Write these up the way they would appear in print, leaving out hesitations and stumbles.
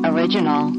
Original.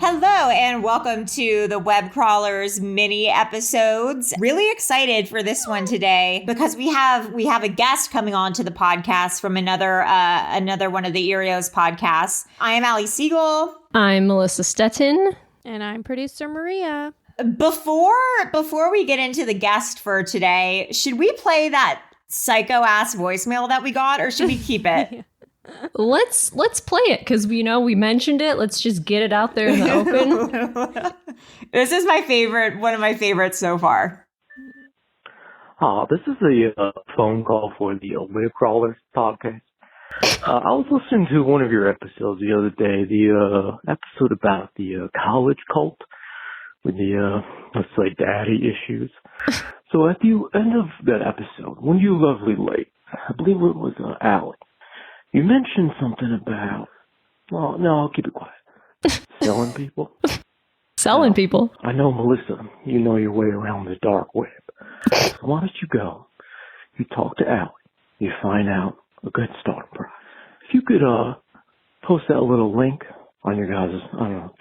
Hello and welcome to the Web Crawlers mini episodes. Really excited for this one today because we have a guest coming on to the podcast from another one of the Erios podcasts. I am Allie Siegel. I'm Melissa Stettin. And I'm producer Maria. Before we get into the guest for today, should we play that psycho-ass voicemail that we got, or should we keep it? Let's play it because we mentioned it. Let's just get it out there in the open. This is one of my favorites so far. This is a phone call for the Webcrawlerspod podcast. I was listening to one of your episodes the other day, the episode about the college cult with the, let's say, daddy issues. So at the end of that episode, when you lovely lady, I believe it was Allie, you mentioned something about, well, no, I'll keep it quiet. Selling people? Selling people? I know, Melissa, you know your way around the dark web. So why don't you go, you talk to Allie, you find out a good starting price. If you could post that little link on your guys'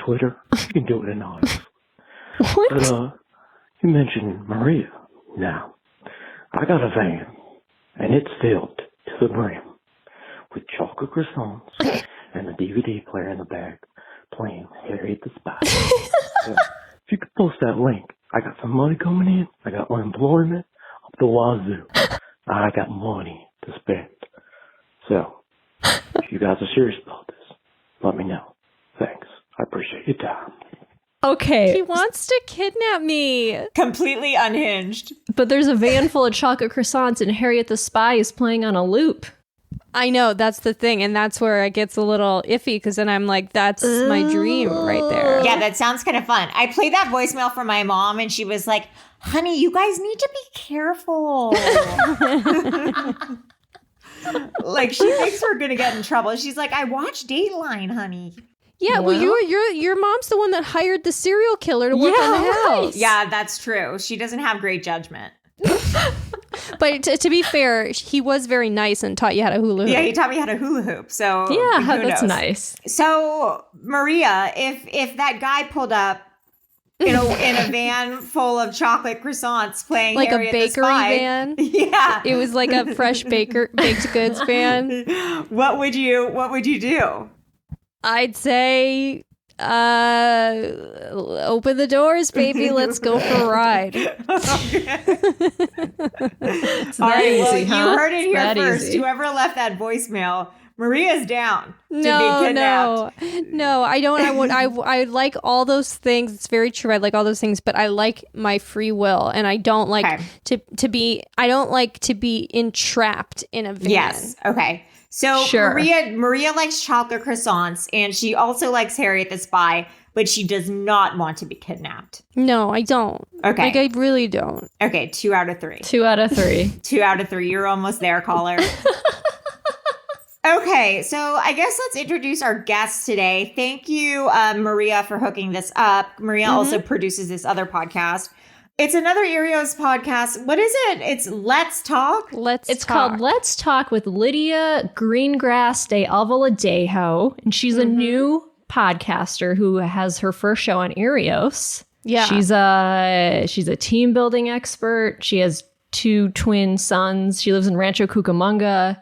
Twitter, you can do it anonymously. What? But you mentioned Maria. Now, I got a van, and it's filled to the brim with chocolate croissants and a DVD player in the back playing Harriet the Spy. So, if you could post that link, I got some money coming in. I got unemployment up the wazoo. I got money to spend. So, if you guys are serious about this, let me know. Thanks. I appreciate your time. Okay. He wants to kidnap me. Completely unhinged. But there's a van full of chocolate croissants and Harriet the Spy is playing on a loop. I know, that's the thing. And that's where it gets a little iffy because then I'm like, that's my dream right there. Yeah, that sounds kind of fun. I played that voicemail for my mom and she was like, honey, you guys need to be careful. Like, she thinks we're going to get in trouble. She's like, I watch Dateline, honey. Yeah, well, your mom's the one that hired the serial killer to work on the house. Yeah, that's true. She doesn't have great judgment. But to be fair, he was very nice and taught you how to hula hoop. Yeah, he taught me how to hula hoop. So yeah, who that's knows? nice. So Maria, if that guy pulled up in a van full of chocolate croissants playing like Harriet a bakery the Spy, van. Yeah, It was like a fresh baked goods van. What would you do? I'd say, open the doors, baby. Let's go for a ride. It's All that right, easy, well, huh? you heard it here That first. easy. Whoever left that voicemail, Maria's down to be No, kidnapped. no, I don't. I like all those things. It's very true. I like all those things, but I like my free will, and I don't like to be. I don't like to be entrapped in a van. Yes. Okay. So Sure. Maria likes chocolate croissants, and she also likes Harriet the Spy, but she does not want to be kidnapped. No, I don't. Okay. Like, I really don't. Okay, 2 out of 3. 2 out of 3. 2 out of 3. You're almost there, caller. Okay, so I guess let's introduce our guest today. Thank you, Maria, for hooking this up. Maria also produces this other podcast. It's another Erios podcast. What is it? It's Let's Talk? It's called Let's Talk with Lydia Greengrass-DeAlvaladejo, and she's a new podcaster who has her first show on Erios. Yeah. She's a team building expert. She has 2 twin sons. She lives in Rancho Cucamonga.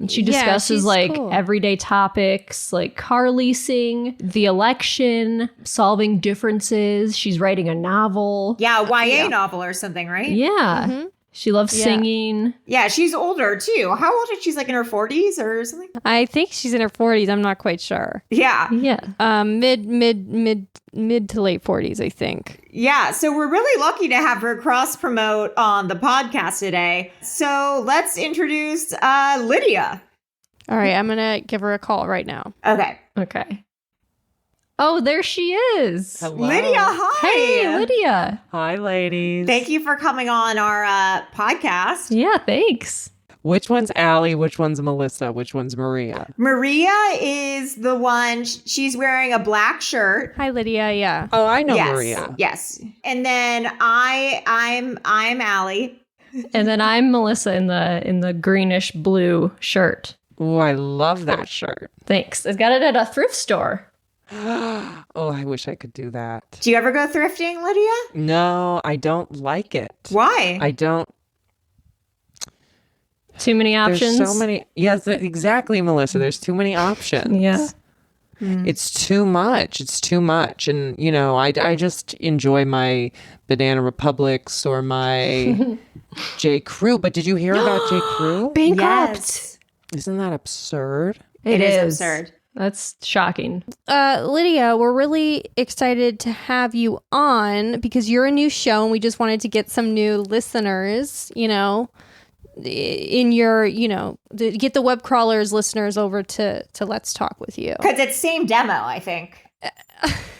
She discusses cool. everyday topics like car leasing, the election, solving differences. She's writing a novel. Yeah, YA novel or something, right? Yeah. She loves singing. Yeah, she's older too. How old is she? She's like in her 40s or something? I think she's in her 40s. I'm not quite sure. Yeah. Yeah. Mid to late 40s, I think. Yeah, so we're really lucky to have her cross promote on the podcast today. So let's introduce Lydia. All right, I'm going to give her a call right now. Okay. Okay. Oh, there she is. Hello. Lydia, hi. Hey, Lydia. Hi, ladies. Thank you for coming on our podcast. Yeah, thanks. Which one's Allie? Which one's Melissa? Which one's Maria? Maria is the one. She's wearing a black shirt. Hi, Lydia. Yeah. Oh, I know Yes, Maria. yes. And then I'm Allie. And then I'm Melissa in the greenish blue shirt. Oh, I love that shirt. Thanks. I got it at a thrift store. Oh, I wish I could do that. Do you ever go thrifting, Lydia? No, I don't like it. Why? I don't. Too many options. There's so many. Yes, exactly, Melissa. There's too many options. Yeah. It's too much. It's too much. And, I just enjoy my Banana Republics or my J. Crew. But did you hear about J. Crew? Bankrupt. Yes. Isn't that absurd? It is absurd. That's shocking. Lydia, we're really excited to have you on because you're a new show and we just wanted to get some new listeners, in your, get the web crawlers listeners over to Let's Talk with you. Because it's same demo, I think.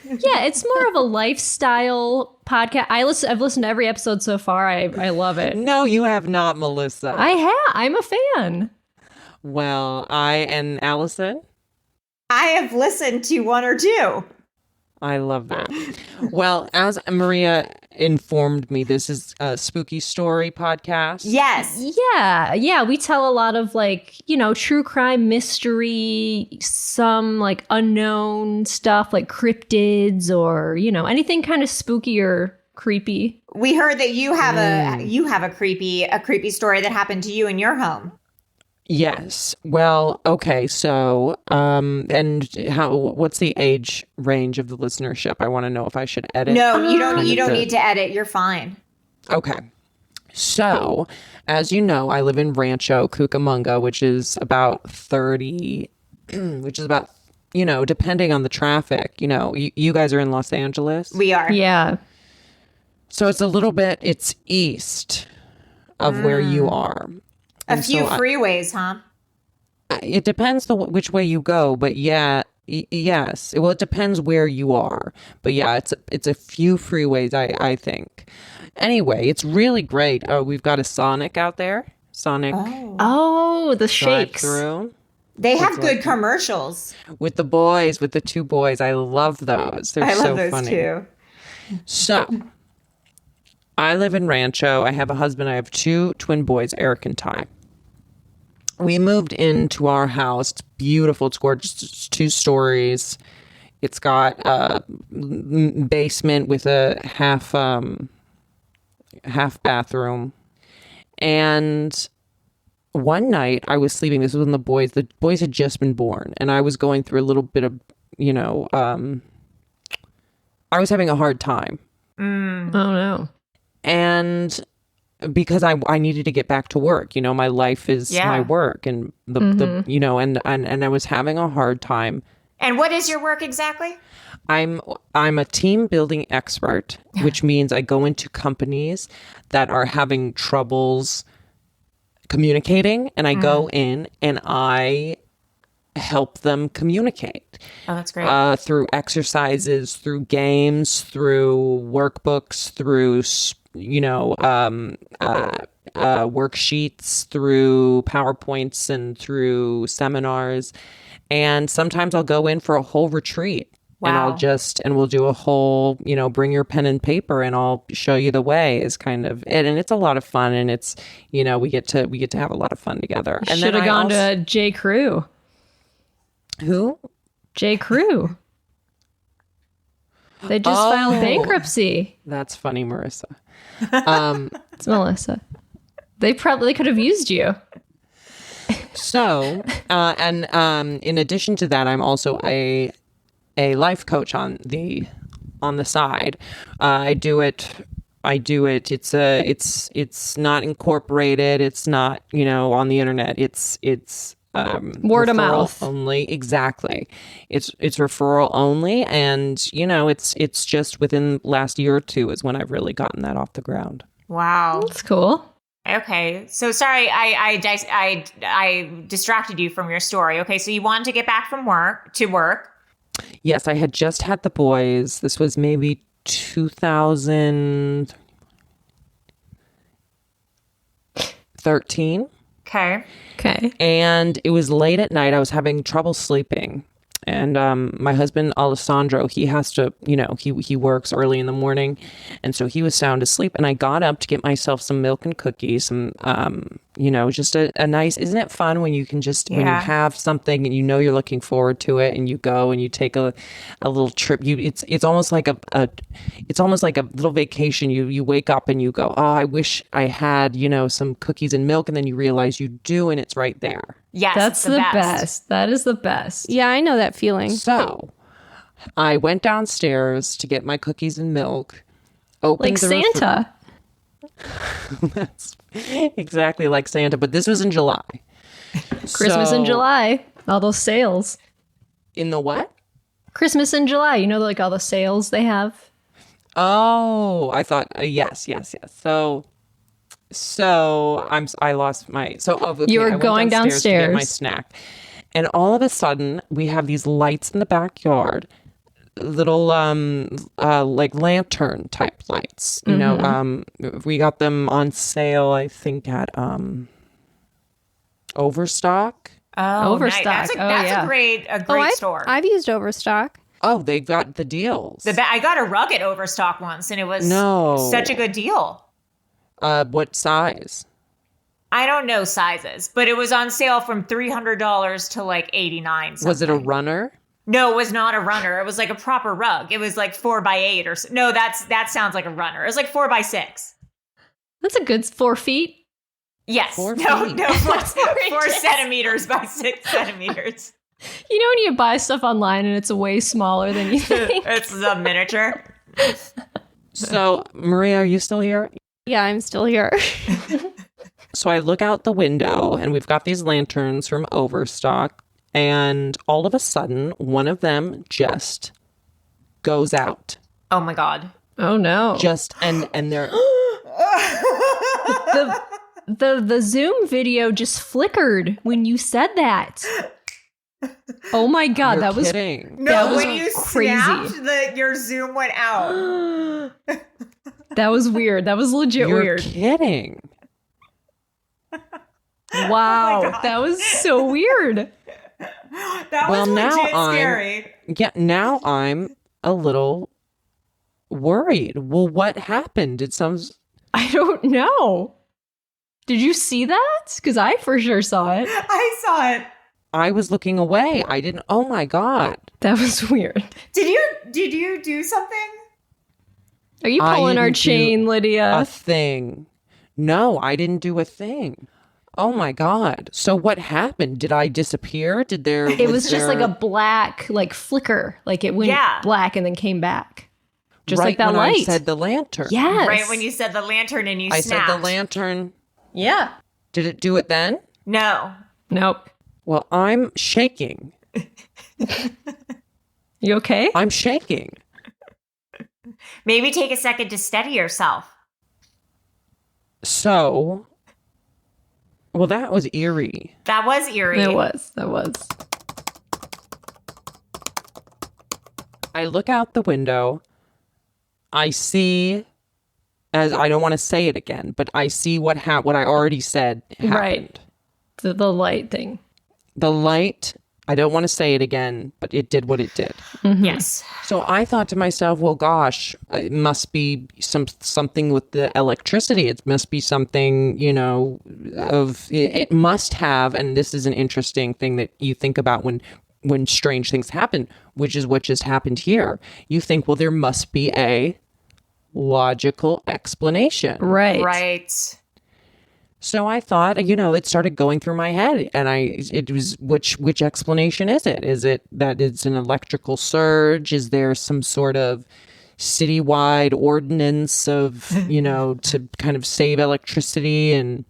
Yeah, it's more of a lifestyle podcast. I've listened to every episode so far. I love it. No, you have not, Melissa. I'm a fan. Well, and Allison? I have listened to one or two. I love that. Well, as Maria informed me, this is a spooky story podcast. Yes. Yeah. We tell a lot of true crime mystery, some unknown stuff like cryptids or, anything kind of spooky or creepy. We heard that you have a creepy story that happened to you in your home. Yes. Well, okay. So, what's the age range of the listenership? I want to know if I should edit. No, you don't need to edit. You're fine. Okay. So, as you know, I live in Rancho Cucamonga, which is about 30, depending on the traffic, you guys are in Los Angeles. We are. Yeah. So it's east of where you are. A few freeways, huh? It depends which way you go, but yes. Well, it depends where you are, but yeah, it's a few freeways, I think. Anyway, it's really great. Oh, we've got a Sonic out there. Sonic. Oh, the shakes. Drive-through. They have good commercials. With the two boys. I love those. They're so love those funny. too. So, I live in Rancho. I have a husband. I have two twin boys, Eric and Ty. We moved into our house. It's beautiful. It's gorgeous. It's 2 stories. It's got a basement with a half bathroom. And one night I was sleeping. This was when the boys had just been born. And I was going through a little bit of, I was having a hard time. Oh, no. And because I needed to get back to work, my life is my work, and and I was having a hard time. And what is your work exactly? I'm a team building expert, which means I go into companies that are having troubles communicating, and I go in and I help them communicate. Oh, that's great. Through exercises, through games, through workbooks, through worksheets, through PowerPoints, and through seminars. And sometimes I'll go in for a whole retreat. Wow. And we'll do a whole, bring your pen and paper and I'll show you the way is kind of it. And it's a lot of fun, and it's, we get to have a lot of fun together. You should have gone to J. Crew. Who? J. Crew. They just filed bankruptcy. That's funny, Marissa. It's Melissa. They probably could have used you. So, in addition to that, I'm also a life coach on the side. I do it. It's not incorporated. It's not, on the internet. It's word of mouth only. Exactly. It's referral only. And, it's just within last year or two is when I've really gotten that off the ground. Wow. That's cool. Okay. So sorry, I distracted you from your story. Okay. So you wanted to get back from work. Yes. I had just had the boys. This was maybe 2013. Okay. Okay. Okay. And it was late at night. I was having trouble sleeping. And my husband, Alessandro, he has to, he works early in the morning. And so he was sound asleep. And I got up to get myself some milk and cookies, some, just a nice, isn't it fun when you can just, when you have something and you're looking forward to it and you go and you take a little trip. It's almost like it's almost like a little vacation. You wake up and you go, oh, I wish I had, some cookies and milk. And then you realize you do, and it's right there. Yes, That's the best. That is the best. Yeah, I know that feeling. So I went downstairs to get my cookies and milk. Like Santa. That's exactly like Santa, but this was in July. Christmas in July. All those sales. In the what? Christmas in July. Like all the sales they have. Oh, I thought, yes. So I lost my, You were going downstairs to get my snack. And all of a sudden we have these lights in the backyard, little, like lantern type lights, we got them on sale, I think at, Overstock. Oh, Overstock. Nice. That's a great store. I've used Overstock. Oh, they've got the deals. I got a rug at Overstock once, and it was such a good deal. What size? I don't know sizes, but it was on sale from $300 to like $89. Was it a runner? No, it was not a runner. It was like a proper rug. It was like 4x8 or so. No, that sounds like a runner. It was like 4x6. That's a good 4 feet. Yes. 4 feet. No, 4 centimeters by 6 centimeters. When you buy stuff online and it's way smaller than you think. It's a miniature. So, Maria, are you still here? Yeah, I'm still here. So I look out the window and we've got these lanterns from Overstock, and all of a sudden one of them just goes out. Oh my God. Oh no. And they're the Zoom video just flickered when you said that. Oh my God, that was kidding. that was when you crazy. snapped, your Zoom went out. That was weird. That was legit You're weird. kidding. Wow, that was so weird. That was legit scary. Now I'm a little worried. Well, what happened? It sounds... I don't know. Did you see that? Because I for sure saw it. I saw it. I was looking away. I didn't... Oh my God. That was weird. Did you do something? Are you pulling our chain, Lydia? A thing. No, I didn't do a thing. Oh my God. So what happened? Did I disappear? It was just like a black, like flicker. Like it went black and then came back. Just right like that when light. I said the lantern. Yes. Right when you said the lantern and I snapped. said the lantern. Yeah. Did it do it then? No. Nope. Well, I'm shaking. You okay? I'm shaking. Maybe take a second to steady yourself. So, well, that was eerie. That was eerie. That was. I look out the window. I see, as I don't want to say it again, but I see what I already said happened. Right. The light thing. The light, I don't want to say it again, but it did what it did. Mm-hmm. Yes. So I thought to myself, well, gosh, it must be something with the electricity. It must be something, it must have, and this is an interesting thing that you think about when strange things happen, which is what just happened here. You think, well, there must be a logical explanation. Right. So I thought, it started going through my head, and it was, which explanation is it? Is it that it's an electrical surge? Is there some sort of citywide ordinance of, to kind of save electricity? And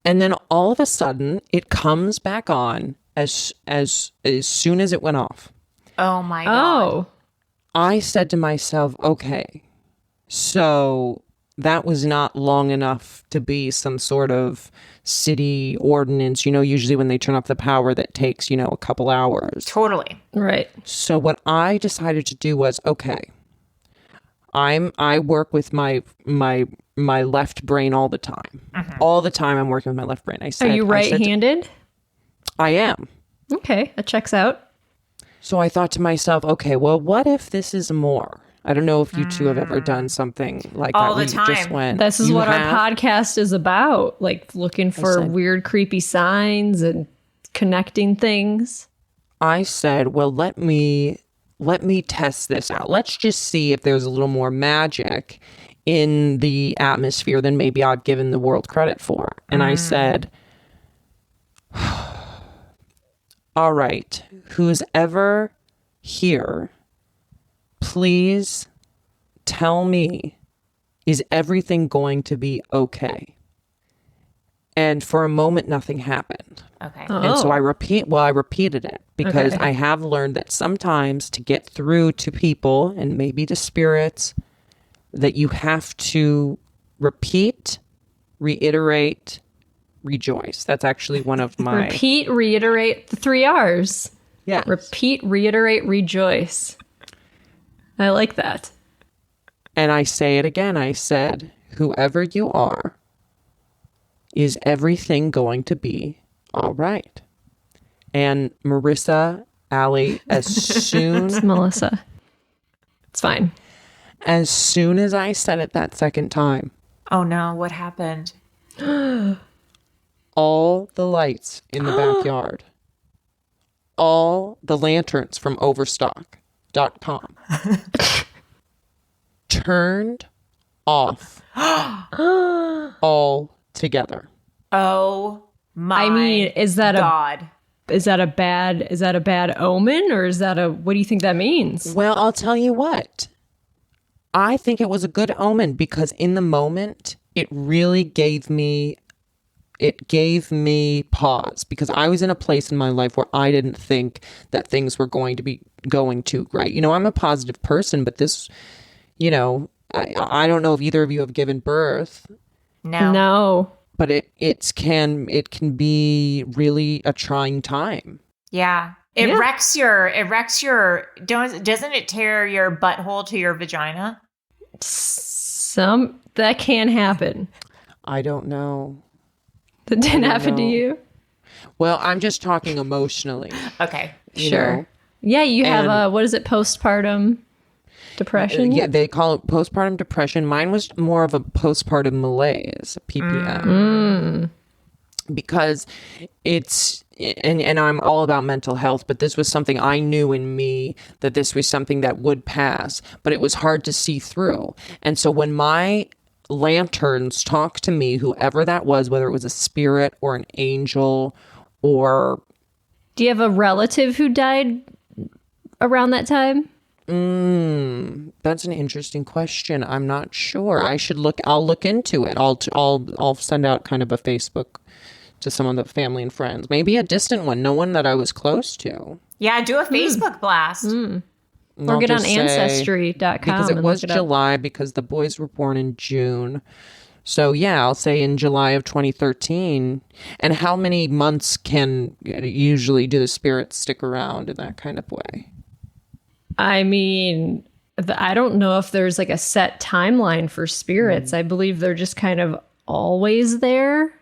then all of a sudden it comes back on as soon as it went off. Oh my God. Oh. I said to myself, okay, so that was not long enough to be some sort of city ordinance. Usually when they turn off the power, that takes, a couple hours. Totally. Right. So what I decided to do was, okay, I work with my left brain all the time. All the time I'm working with my left brain. Are you right-handed? I am. Okay, that checks out. So I thought to myself, okay, well, what if this is more? I don't know if you two have ever done something like All that. the time. Just went, This is you what have? our podcast is about, like looking for said- weird, creepy signs and connecting things. I said, well, let me test this out. Let's just see if there's a little more magic in the atmosphere than maybe I've given the world credit for. And I said, all right, who's ever here, please tell me, is everything going to be okay? And for a moment, nothing happened. Okay. And so I repeated it because Okay. I have learned that sometimes to get through to people and maybe to spirits, that you have to repeat, reiterate, rejoice. That's actually one of my... Repeat, reiterate, the 3 R's. Yeah. Repeat, reiterate, rejoice. I like that. And I say it again. I said, whoever you are, is everything going to be all right? And Marissa, Allie, It's Melissa. It's fine. as soon as I said it that second time, Oh no, what happened? all the lights in the backyard, all the lanterns from Overstock.com turned off all together. Oh my I mean, is that God. a bad omen, or is that what do you think that means? Well, I'll tell you what. I think it was a good omen because in the moment, it really gave me pause because I was in a place in my life where I didn't think that things were going to be going too great. You know, I'm a positive person, but this, you know, I don't know if either of you have given birth, No. but it can be really a trying time. Yeah. It wrecks your doesn't it tear your butthole to your vagina? That can happen. I don't know. That didn't don't happen to know. you? Well, I'm just talking emotionally. Okay. you Sure. know? Yeah, you have And- what is it, postpartum depression? Yeah, they call it postpartum depression. Mine was more of a postpartum malaise, PPM. Because it's, and I'm all about mental health, but this was something I knew in me that this was something that would pass, but it was hard to see through. And so when my lanterns talked to me, whoever that was, whether it was a spirit or an angel or Do you have a relative who died around that time? that's an interesting question. I'm not sure. I'll look into it. I'll send out kind of a Facebook to some of the family and friends. Maybe a distant one, no one that I was close to. Yeah, do a Facebook blast. And Or I'll get on just say- Ancestry.com. because it and was look up. July because the boys were born in June. So yeah, I'll say in July of 2013. And how many months can usually do the spirits stick around in that kind of way? I mean, I don't know if there's like a set timeline for spirits. I believe they're just kind of always there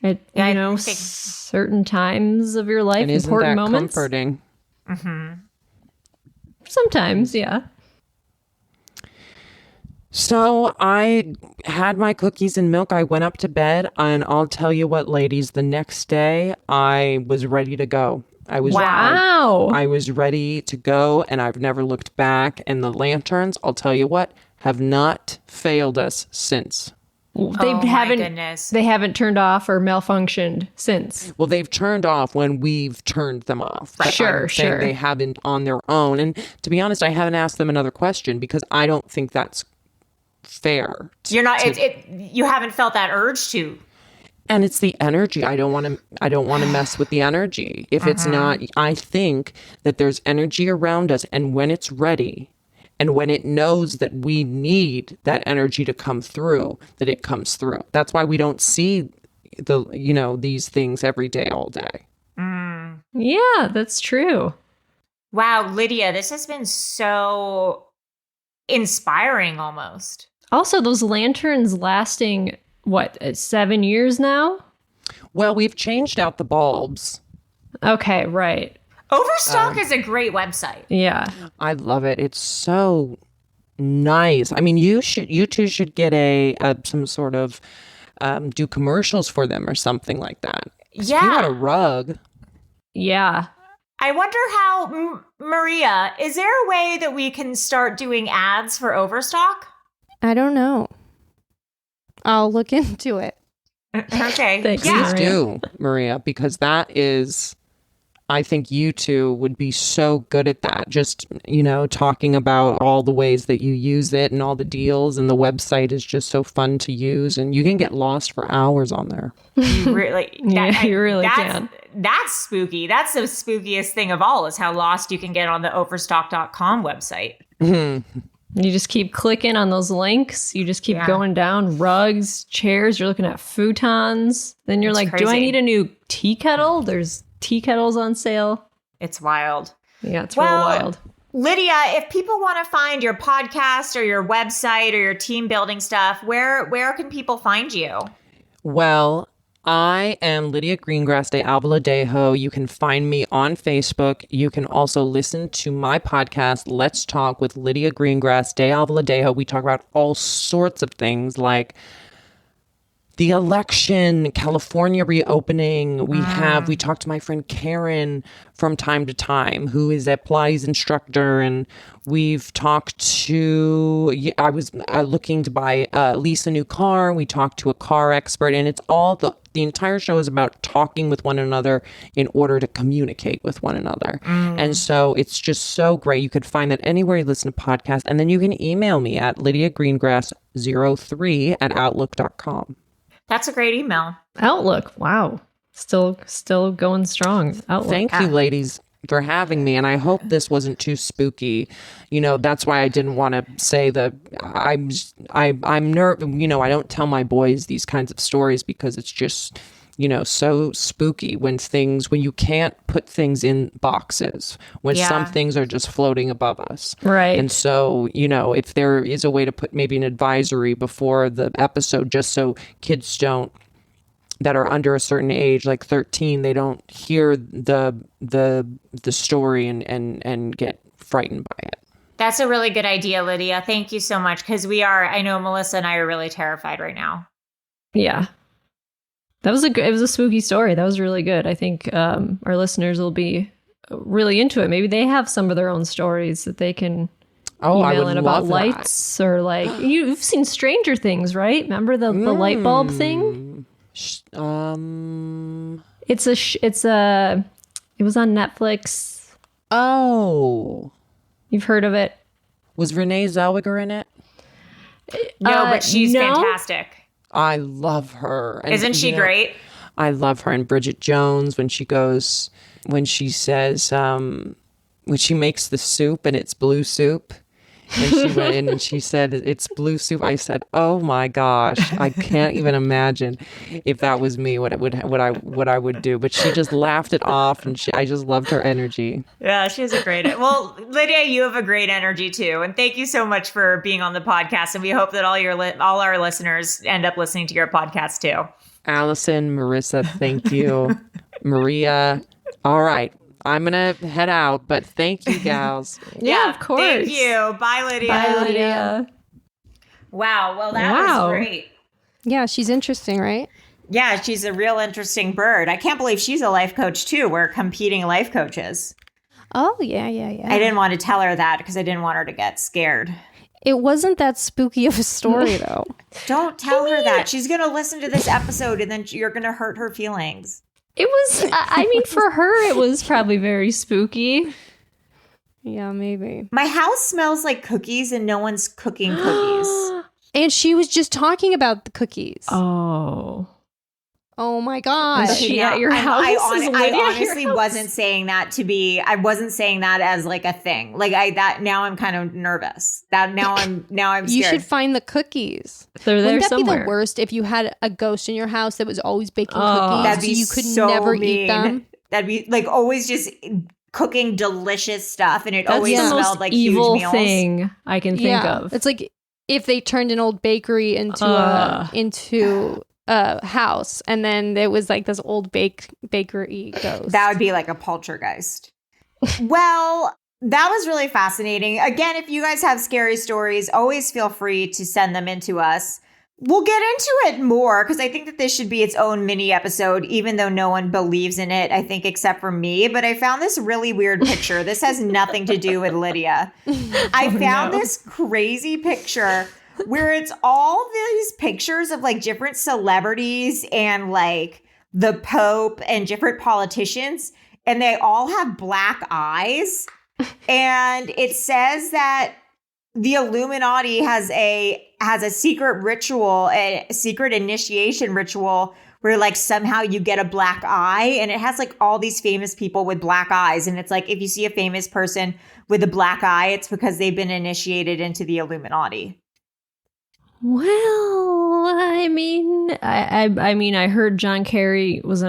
at Yeah, I you know think- certain times of your life, And isn't important that moments. comforting? Sometimes, yeah. So I had my cookies and milk. I went up to bed, and I'll tell you what, ladies, the next day I was ready to go. I was Wow. I was ready to go, and I've never looked back. And the lanterns, I'll tell you what, have not failed us since. They Oh my haven't. goodness. They haven't turned off or malfunctioned since. Well, they've turned off when we've turned them off. But Sure, I'm saying sure. They haven't on their own. And to be honest, I haven't asked them another question because I don't think that's fair. You're not you haven't felt that urge to. And it's the energy. I don't want to mess with the energy. If it's not, I think that there's energy around us, and when it's ready, and when it knows that we need that energy to come through, that it comes through. That's why we don't see these things every day, all day. Yeah, that's true. Wow, Lydia, this has been so inspiring almost. Also, those lanterns lasting, 7 years now? Well, we've changed out the bulbs. Okay, right. Overstock is a great website. Yeah. I love it. It's so nice. I mean, you two should get some sort of do commercials for them or something like that. Yeah. If you had a rug. Yeah. I wonder how, Maria, is there a way that we can start doing ads for Overstock? I don't know. I'll look into it. Okay. Thanks, Yeah. Please do, Maria, because that is, I think you two would be so good at that. Just, talking about all the ways that you use it and all the deals, and the website is just so fun to use, and you can get lost for hours on there. You really, You really can. That's spooky. That's the spookiest thing of all, is how lost you can get on the overstock.com website. You just keep clicking on those links. You just keep going down. Rugs, chairs. You're looking at futons. Then you're like, do I crazy. need a new tea kettle? There's tea kettles on sale. It's wild. Yeah, it's real wild. Lydia, if people want to find your podcast or your website or your team building stuff, where can people find you? Well, I am Lydia Greengrass-DeAlvaladejo. You can find me on Facebook. You can also listen to my podcast, Let's Talk with Lydia Greengrass-DeAlvaladejo. We talk about all sorts of things like the election, California reopening. We talk to my friend Karen from time to time, who is a Pilates instructor, and we've talked to, I was looking to lease a new car. We talked to a car expert, and it's all the entire show is about talking with one another in order to communicate with one another. And so it's just so great. You could find that anywhere you listen to podcasts, and then you can email me at lydiagreengrass03@outlook.com. That's a great email. Outlook. Wow. Still going strong. Outlook. Thank you, ladies, for having me. And I hope this wasn't too spooky. That's why I didn't want to say I'm nervous. I don't tell my boys these kinds of stories because it's just, so spooky when you can't put things in boxes, when some things are just floating above us. Right. And so, if there is a way to put maybe an advisory before the episode, just so kids that are under a certain age, like 13, they don't hear the story and get frightened by it. That's a really good idea, Lydia. Thank you so much. Because I know Melissa and I are really terrified right now. Yeah. It was a spooky story. That was really good. I think our listeners will be really into it. Maybe they have some of their own stories that they can email in about lights, or like you've seen Stranger Things, right? Remember the light bulb thing? It It was on Netflix. Oh. You've heard of it? Was Renee Zellweger in it? No, but she's fantastic. I love her. And, Isn't she great? I love her. And Bridget Jones, when she says, when she makes the soup and it's blue soup, and she went in and she said, it's blue soup. I said, oh my gosh, I can't even imagine if that was me, what I would do. But she just laughed it off, and I just loved her energy. Yeah, she has a great. Well, Lydia, you have a great energy too, and thank you so much for being on the podcast. And we hope that all our listeners end up listening to your podcast too. Allison, Marissa, thank you. Maria. All right. I'm going to head out, but thank you, gals. Yeah, of course. Thank you. Bye, Lydia. Bye, Lydia. Wow. Well, that was great. Yeah, she's interesting, right? Yeah, she's a real interesting bird. I can't believe she's a life coach too. We're competing life coaches. Oh, yeah. I didn't want to tell her that because I didn't want her to get scared. It wasn't that spooky of a story, though. Don't tell her that. She's going to listen to this episode and then you're going to hurt her feelings. It was, for her, it was probably very spooky. Yeah, maybe. My house smells like cookies and no one's cooking cookies. And she was just talking about the cookies. Oh my gosh. Is she at your house? I honestly wasn't saying that I wasn't saying that as like a thing. Like now I'm kind of nervous. Now I'm scared. You should find the cookies. They're there Wouldn't that somewhere. be the worst if you had a ghost in your house that was always baking cookies? That'd be so you could so never mean. eat them. That'd be like always just cooking delicious stuff, and it That's always the smelled most like evil huge meals. thing I can think of. It's like if they turned an old bakery into a house, and then there was like this old bakery ghost. That would be like a poltergeist. Well, that was really fascinating. Again, if you guys have scary stories, always feel free to send them in to us. We'll get into it more because I think that this should be its own mini episode, even though no one believes in it, I think, except for me. But I found this really weird picture. This has nothing to do with Lydia. I found this crazy picture where it's all these pictures of like different celebrities and like the Pope and different politicians, and they all have black eyes. And it says that the Illuminati has a secret ritual, a secret initiation ritual where like somehow you get a black eye, and it has like all these famous people with black eyes. And it's like, if you see a famous person with a black eye, it's because they've been initiated into the Illuminati. Well, I mean, I heard John Kerry was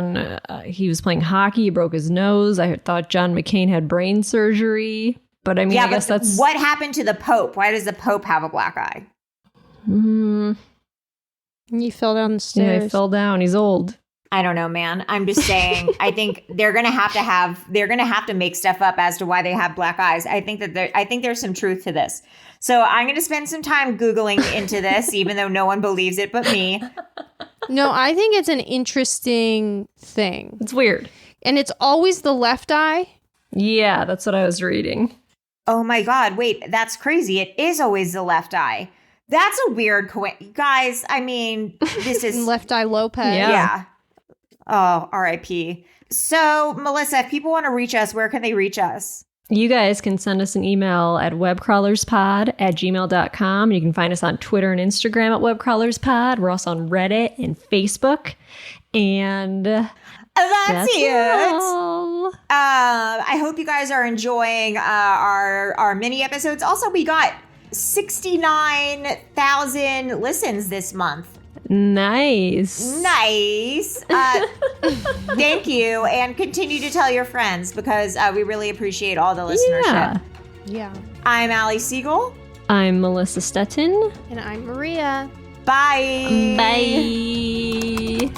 he was playing hockey, he broke his nose. I thought John McCain had brain surgery, but I mean, I guess that's what happened to the Pope. Why does the Pope have a black eye? He fell down the stairs. Yeah, he fell down. He's old. I don't know, man. I'm just saying. I think they're gonna have to make stuff up as to why they have black eyes. I think there's some truth to this. So I'm going to spend some time Googling into this, even though no one believes it but me. No, I think it's an interesting thing. It's weird. And it's always the left eye. Yeah, that's what I was reading. Oh my God. Wait, that's crazy. It is always the left eye. That's a weird coincidence. Guys, I mean, this is... Left Eye Lopez. Yeah. Oh, R.I.P. So, Melissa, if people want to reach us, where can they reach us? You guys can send us an email at webcrawlerspod@gmail.com. You can find us on Twitter and Instagram at webcrawlerspod. We're also on Reddit and Facebook. And that's it. All. I hope you guys are enjoying our mini episodes. Also, we got 69,000 listens this month. Nice. Thank you, and continue to tell your friends because we really appreciate all the listenership. Yeah. I'm Allie Siegel. I'm Melissa Stettin. And I'm Maria. Bye. Bye.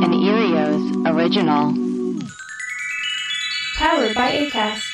An Erios original. Powered by Acast.